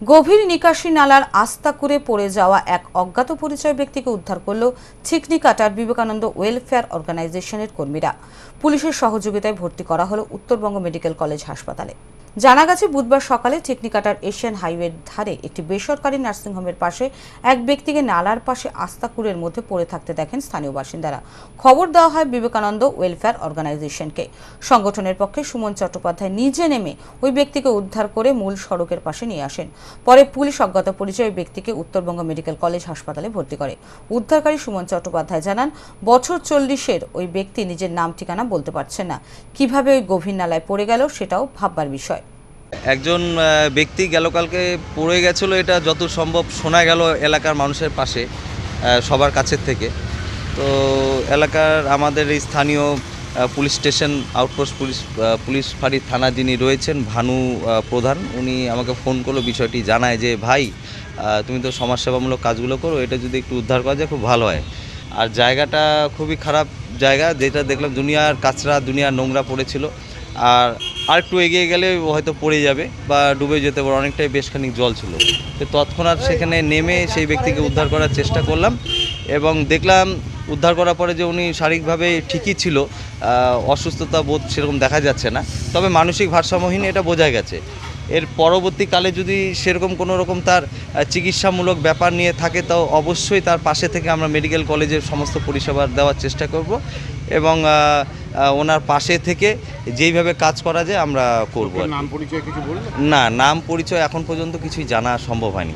গভীর নিকাশি নালার আস্তা করে পড়ে যাওয়া এক অজ্ঞাত পরিচয় ব্যক্তিকে উদ্ধার করল চিকনিকাটার বিবেকানন্দ ওয়েলফেয়ার অর্গানাইজেশনের কর্মীরা। পুলিশের সহযোগিতায় ভর্তি করা হলো উত্তরবঙ্গ মেডিকেল কলেজ হাসপাতালে। জানা গেছে, বুধবার সকালে চিকনিকাটার এশিয়ান হাইওয়ের ধারে একটি বেসরকারি নার্সিংহোমের পাশে এক ব্যক্তিকে নালার পাশে আস্তাকুড়ের মধ্যে পড়ে থাকতে দেখেন স্থানীয় বাসিন্দারা। খবর দেওয়া হয় বিবেকানন্দ ওয়েলফেয়ার অর্গানাইজেশনকে। সংগঠনের পক্ষে সুমন চট্টোপাধ্যায় নিজে নেমে ওই ব্যক্তিকে উদ্ধার করে মূল সড়কের পাশে নিয়ে আসেন। পরে পুলিশ অজ্ঞাত পরিচয় ব্যক্তিকে উত্তরবঙ্গ মেডিকেল কলেজ হাসপাতালে ভর্তি করে। উদ্ধারকারী সুমন চট্টোপাধ্যায় জানান, বছর 40-এর ওই ব্যক্তি নিজের নাম ঠিকানা বলতে পারছেন না। কিভাবে ওই গভীর নালায় পড়ে গেল সেটাও ভাববার বিষয়। একজন ব্যক্তি গেলকালকে পড়ে গেছিলো, এটা যত সম্ভব শোনা গেল এলাকার মানুষের পাশে, সবার কাছের থেকে। তো এলাকার আমাদের এই স্থানীয় পুলিশ স্টেশন আউটপোস্ট পুলিশ ফাঁড়ি থানা যিনি রয়েছেন ভানু প্রধান, উনি আমাকে ফোন করলো, বিষয়টি জানায় যে ভাই তুমি তো সমাজসেবামূলক কাজগুলো করো, এটা যদি একটু উদ্ধার করা যায় খুব ভালো হয়। আর জায়গাটা খুবই খারাপ জায়গা, যেটা দেখলাম দুনিয়ার কাঁচরা দুনিয়ার নোংরা পড়েছিল। আর একটু এগিয়ে গেলে হয়তো পড়ে যাবে বা ডুবে যেতে পারে, অনেকটাই বেশ খানিক জল ছিল। তো তৎক্ষণাৎ সেখানে নেমে সেই ব্যক্তিকে উদ্ধার করার চেষ্টা করলাম এবং দেখলাম উদ্ধার করার পরে যে উনি শারীরিকভাবে ঠিকই ছিল, অসুস্থতা বোধ সেরকম দেখা যাচ্ছে না, তবে মানসিক ভারসাম্যহীন এটা বোঝা গেছে। এর পরবর্তীকালে যদি সেরকম কোনো রকম তার চিকিৎসামূলক ব্যাপার নিয়ে থাকে, তো অবশ্যই তার পাশে থেকে আমরা মেডিকেল কলেজের সমস্ত পরিষেবা দেওয়ার চেষ্টা করব এবং ওনার পাশে থেকে যেইভাবে কাজ করা যায় আমরা করব। নাম পরিচয় কিছু বলবেন? না, নাম পরিচয় এখন পর্যন্ত কিছুই জানা সম্ভব হয়নি।